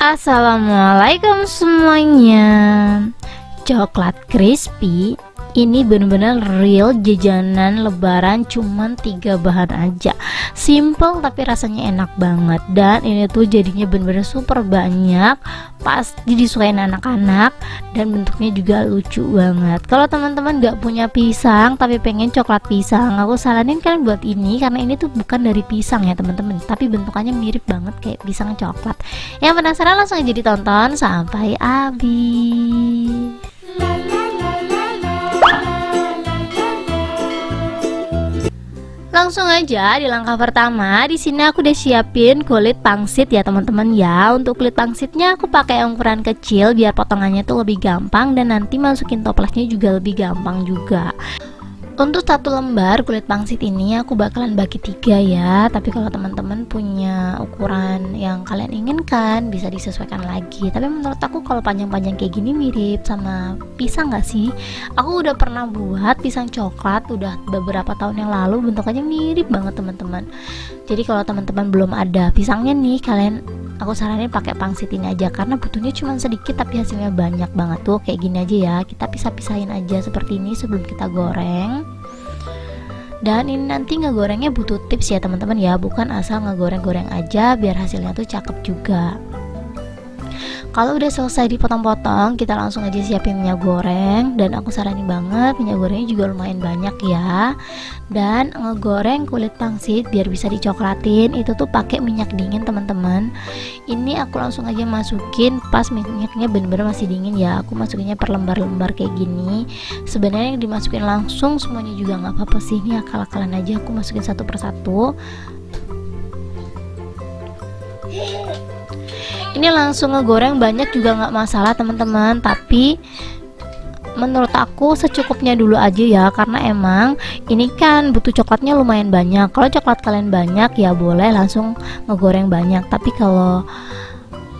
Assalamualaikum semuanya. Coklat crispy ini bener-bener real jajanan lebaran, cuman 3 bahan aja. Simple tapi rasanya enak banget. Dan ini tuh jadinya bener-bener super banyak, pasti disukain anak-anak, dan bentuknya juga lucu banget. Kalau teman-teman gak punya pisang tapi pengen coklat pisang, aku saranin kalian buat ini, karena ini tuh bukan dari pisang ya teman-teman, tapi bentukannya mirip banget kayak pisang coklat. Yang penasaran langsung aja ditonton sampai habis. Langsung aja di langkah pertama, di sini aku udah siapin kulit pangsit ya teman-teman ya. Untuk kulit pangsitnya aku pakai ukuran kecil biar potongannya tuh lebih gampang, dan nanti masukin toplesnya juga lebih gampang juga. Untuk 1 lembar kulit pangsit ini aku bakalan bagi 3 ya. Tapi kalau teman-teman punya ukuran yang kalian inginkan bisa disesuaikan lagi. Tapi menurut aku kalau panjang-panjang kayak gini mirip sama pisang gak sih? Aku udah pernah buat pisang coklat udah beberapa tahun yang lalu, bentukannya mirip banget teman-teman. Jadi kalau teman-teman belum ada pisangnya nih, aku saranin pakai pangsit ini aja, karena butuhnya cuma sedikit tapi hasilnya banyak banget tuh. Kayak gini aja ya, kita pisah-pisahin aja seperti ini sebelum kita goreng. Dan ini nanti ngegorengnya butuh tips ya teman-teman ya, bukan asal ngegoreng-goreng aja, biar hasilnya tuh cakep juga. Kalau udah selesai dipotong-potong, kita langsung aja siapin minyak goreng. Dan aku saranin banget minyak gorengnya juga lumayan banyak ya. Dan ngegoreng kulit pangsit biar bisa dicoklatin itu tuh pakai minyak dingin teman-teman. Ini aku langsung aja masukin pas minyaknya bener-bener masih dingin ya. Aku masukinnya per lembar-lembar kayak gini. Sebenarnya yang dimasukin langsung semuanya juga nggak apa-apa sih, ini akal-akalan aja. Aku masukin satu persatu. Ini langsung ngegoreng banyak juga nggak masalah teman-teman, tapi menurut aku secukupnya dulu aja ya, karena emang ini kan butuh coklatnya lumayan banyak. Kalau coklat kalian banyak ya boleh langsung ngegoreng banyak, tapi kalau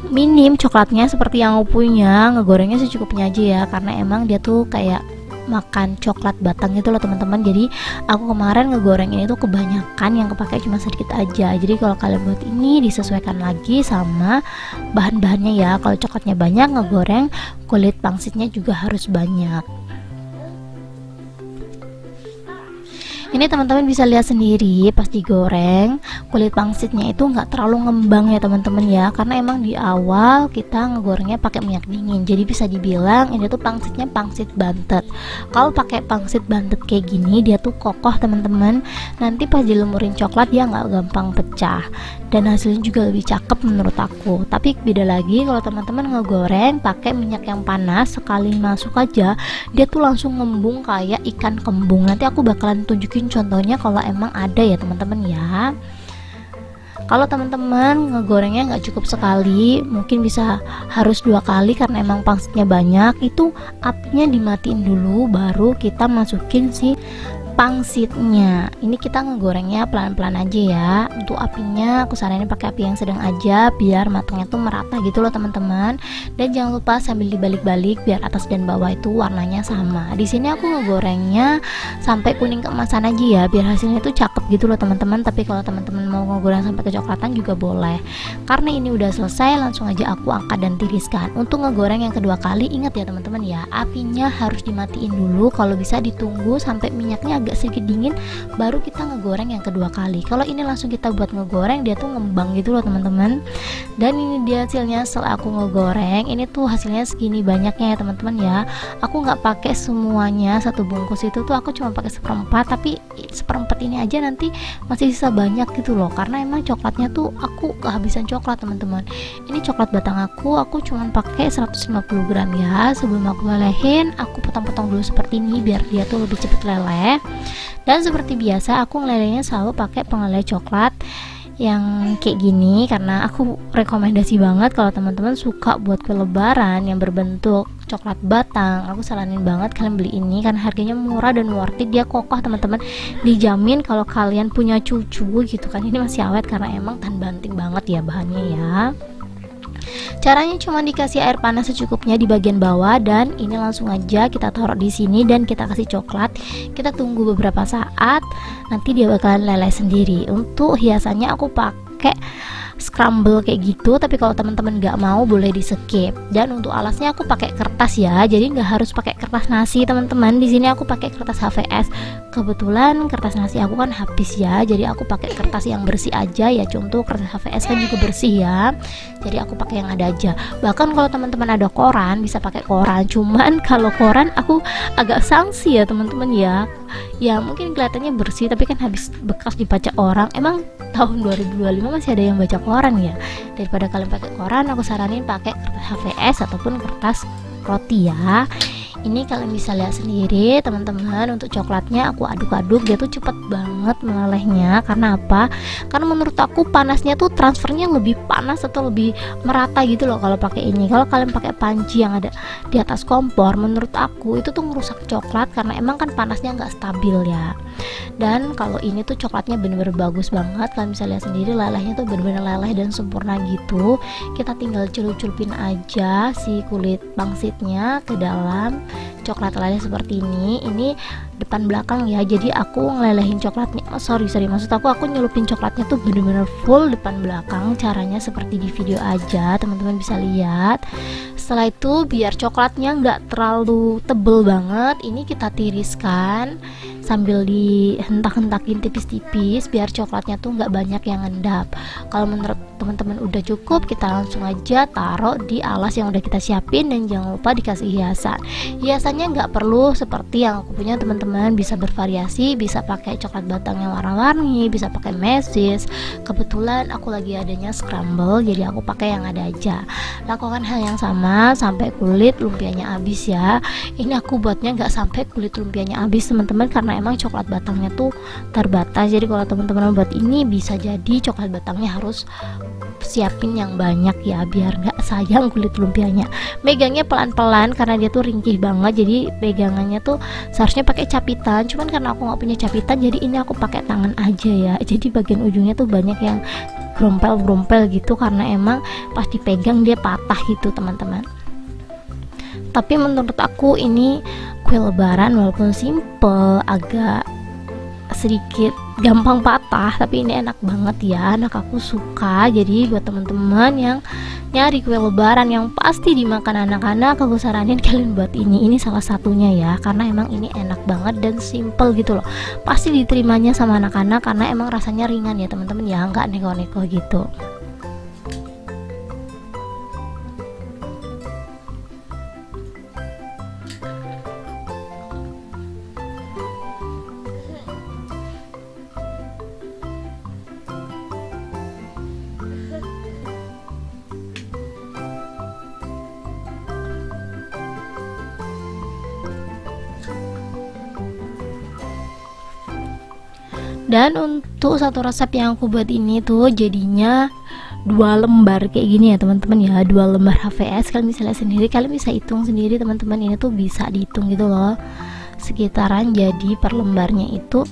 minim coklatnya seperti yang aku punya, ngegorengnya secukupnya aja ya, karena emang dia tuh kayak makan coklat batang itu loh teman-teman. Jadi aku kemarin ngegoreng ini tuh kebanyakan, yang kepake cuma sedikit aja. Jadi kalau kalian buat ini disesuaikan lagi sama bahan-bahannya ya. Kalau coklatnya banyak, ngegoreng kulit pangsitnya juga harus banyak. Ini teman-teman bisa lihat sendiri pas digoreng kulit pangsitnya itu nggak terlalu ngembang ya teman-teman ya, karena emang di awal kita ngegorengnya pakai minyak dingin. Jadi bisa dibilang ini tuh pangsitnya pangsit bantet. Kalau pakai pangsit bantet kayak gini dia tuh kokoh teman-teman. Nanti pas dilumurin coklat dia nggak gampang pecah, dan hasilnya juga lebih cakep menurut aku. Tapi beda lagi kalau teman-teman ngegoreng pakai minyak yang panas, sekali masuk aja dia tuh langsung ngembung kayak ikan kembung. Nanti aku bakalan tunjukin contohnya kalau emang ada ya teman-teman ya. Kalau teman-teman ngegorengnya nggak cukup sekali, mungkin bisa harus 2 kali karena emang pangsitnya banyak. Itu apinya dimatiin dulu, baru kita masukin si pangsitnya. Ini kita ngegorengnya pelan-pelan aja ya. Untuk apinya aku saranin pakai api yang sedang aja biar matangnya tuh merata gitu loh teman-teman. Dan jangan lupa sambil dibalik-balik biar atas dan bawah itu warnanya sama. Di sini aku ngegorengnya sampai kuning keemasan aja ya, biar hasilnya tuh cakep gitu loh teman-teman. Tapi kalau teman-teman mau ngegoreng sampai kecoklatan juga boleh. Karena ini udah selesai, langsung aja aku angkat dan tiriskan. Untuk ngegoreng yang kedua kali, ingat ya teman-teman ya, apinya harus dimatiin dulu. Kalau bisa ditunggu sampai minyaknya agak sedikit dingin baru kita ngegoreng yang kedua kali. Kalau ini langsung kita buat ngegoreng dia tuh ngembang gitu loh teman-teman. Dan ini dia hasilnya setelah aku ngegoreng. Ini tuh hasilnya segini banyaknya ya teman-teman ya. Aku nggak pakai semuanya, satu bungkus itu tuh aku cuma pakai 1/4, tapi 1/4 ini aja nanti masih sisa banyak gitu loh, karena emang coklatnya tuh aku kehabisan coklat teman-teman. Ini coklat batang aku cuma pakai 150 gram ya. Sebelum aku lelehin, aku potong-potong dulu seperti ini biar dia tuh lebih cepet leleh. Dan seperti biasa aku ngelelehnya selalu pakai pengeleleh coklat yang kayak gini, karena aku rekomendasi banget kalau teman-teman suka buat kue lebaran yang berbentuk coklat batang. Aku saranin banget kalian beli ini karena harganya murah dan worth it. Dia kokoh teman-teman, dijamin kalau kalian punya cucu gitu kan ini masih awet, karena emang tahan banting banget ya bahannya ya. Caranya cuma dikasih air panas secukupnya di bagian bawah, dan ini langsung aja kita taruh di sini dan kita kasih coklat. Kita tunggu beberapa saat, nanti dia bakalan leleh sendiri. Untuk hiasannya aku pakai scramble kayak gitu, tapi kalau teman-teman nggak mau boleh di skip. Dan untuk alasnya aku pakai kertas ya, jadi nggak harus pakai kertas nasi teman-teman. Di sini aku pakai kertas HVS, kebetulan kertas nasi aku kan habis ya, jadi aku pakai kertas yang bersih aja ya. Contoh kertas HVS kan juga bersih ya, jadi aku pakai yang ada aja. Bahkan kalau teman-teman ada koran bisa pakai koran, cuman kalau koran aku agak sanksi ya teman-teman ya. Ya mungkin kelihatannya bersih tapi kan habis bekas dibaca orang. Emang tahun 2025 masih ada yang baca koran ya? Daripada kalian pakai koran, aku saranin pakai kertas HVS ataupun kertas roti ya. Ini kalian bisa lihat sendiri teman-teman. Untuk coklatnya aku aduk-aduk, dia tuh cepet banget melelehnya. Karena apa? Karena menurut aku panasnya tuh transfernya lebih panas atau lebih merata gitu loh kalau pakai ini. Kalau kalian pakai panci yang ada di atas kompor, menurut aku itu tuh merusak coklat karena emang kan panasnya nggak stabil ya. Dan kalau ini tuh coklatnya bener-bener bagus banget. Kalian bisa lihat sendiri lelehnya tuh bener-bener leleh dan sempurna gitu. Kita tinggal celup-celupin aja si kulit pangsitnya ke dalam coklat leleh seperti ini. Ini depan belakang ya, jadi aku ngelelehin coklatnya, sorry maksud aku nyelupin coklatnya tuh bener-bener full depan belakang. Caranya seperti di video aja, teman-teman bisa lihat. Setelah itu biar coklatnya nggak terlalu tebel banget, ini kita tiriskan sambil dihentak-hentakin tipis-tipis biar coklatnya tuh nggak banyak yang ngendap. Kalau menurut teman-teman udah cukup, kita langsung aja taruh di alas yang udah kita siapin. Dan jangan lupa dikasih hiasan. Hiasannya nggak perlu seperti yang aku punya teman-teman, bisa bervariasi, bisa pakai coklat batang yang warna-warni, bisa pakai mesis. Kebetulan aku lagi adanya scramble, jadi aku pakai yang ada aja. Lakukan hal yang sama sampai kulit lumpianya habis ya. Ini aku buatnya nggak sampai kulit lumpianya habis teman-teman, karena emang coklat batangnya tuh terbatas. Jadi kalau teman-teman buat ini bisa jadi coklat batangnya harus siapin yang banyak ya, biar nggak sayang kulit lumpianya. Megangnya pelan-pelan karena dia tuh ringkih banget, jadi pegangannya tuh seharusnya pakai capitan, cuman karena aku nggak punya capitan jadi ini aku pakai tangan aja ya. Jadi bagian ujungnya tuh banyak yang grompel-grompel gitu karena emang pas dipegang dia patah gitu teman-teman. Tapi menurut aku ini kue lebaran walaupun simple, agak sedikit gampang patah, tapi ini enak banget ya, anak aku suka. Jadi buat teman-teman yang nyari kue lebaran yang pasti dimakan anak-anak, aku saranin kalian buat ini salah satunya ya, karena emang ini enak banget dan simple gitu loh, pasti diterimanya sama anak-anak karena emang rasanya ringan ya teman-teman ya, nggak neko-neko gitu. Dan untuk satu resep yang aku buat ini tuh jadinya 2 lembar kayak gini ya teman-teman ya, 2 lembar HVS. Kalian bisa lihat sendiri, kalian bisa hitung sendiri teman-teman, ini tuh bisa dihitung gitu loh sekitaran. Jadi per lembarnya itu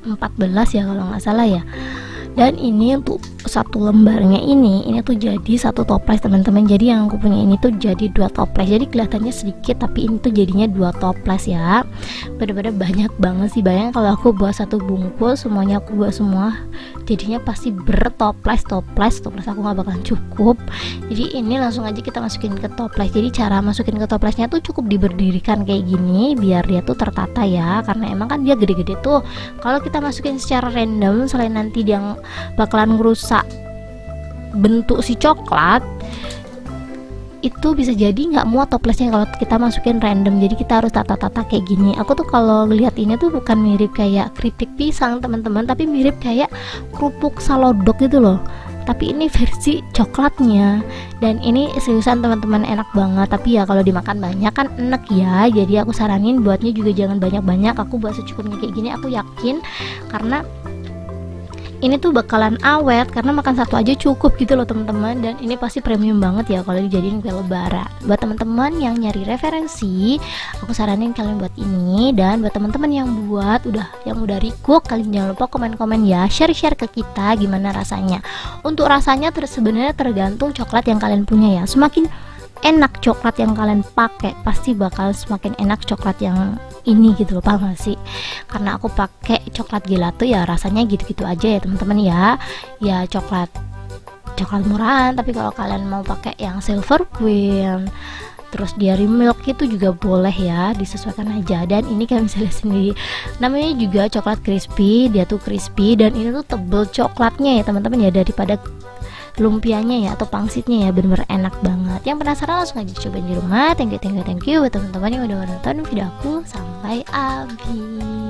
14 ya kalau nggak salah ya. Dan ini untuk satu lembarnya ini tuh jadi satu toples teman-teman. Jadi yang aku punya ini tuh jadi 2 toples, jadi kelihatannya sedikit tapi ini tuh jadinya 2 toples ya. Bener-bener banyak banget sih, bayang kalau aku buat satu bungkus semuanya aku buat semua, jadinya pasti bertoples aku nggak bakalan cukup. Jadi ini langsung aja kita masukin ke toples. Jadi cara masukin ke toplesnya tuh cukup diberdirikan kayak gini biar dia tuh tertata ya, karena emang kan dia gede-gede tuh. Kalau kita masukin secara random, selain nanti dia bakalan ngerusak bentuk si coklat, itu bisa jadi nggak muat toplesnya kalau kita masukin random. Jadi kita harus tata-tata kayak gini. Aku tuh kalau lihat ini tuh bukan mirip kayak keripik pisang teman-teman, tapi mirip kayak kerupuk salodok gitu loh, tapi ini versi coklatnya. Dan ini seriusan teman-teman enak banget, tapi ya kalau dimakan banyak kan enak ya. Jadi aku saranin buatnya juga jangan banyak-banyak, aku buat secukupnya kayak gini. Aku yakin karena ini tuh bakalan awet karena makan satu aja cukup gitu loh teman-teman. Dan ini pasti premium banget ya kalau dijadiin kue lebaran. Buat teman-teman yang nyari referensi, aku saranin kalian buat ini. Dan buat teman-teman yang udah recook, kalian jangan lupa komen-komen ya, share-share ke kita gimana rasanya. Untuk rasanya sebenarnya tergantung coklat yang kalian punya ya. Semakin enak coklat yang kalian pakai, pasti bakal semakin enak coklat yang ini gitu loh, paham gak sih? Karena aku pakai coklat gelato ya rasanya gitu-gitu aja ya teman-teman ya coklat murahan. Tapi kalau kalian mau pakai yang Silver Queen terus Dairy Milk itu juga boleh ya, disesuaikan aja. Dan ini kalian bisa lihat sendiri, namanya juga coklat crispy, dia tuh crispy dan ini tuh tebel coklatnya ya teman-teman ya, daripada lumpianya ya atau pangsitnya ya, bener-bener enak banget. Yang penasaran langsung aja cobain di rumah. Thank you buat teman-teman yang udah nonton video aku sampai habis.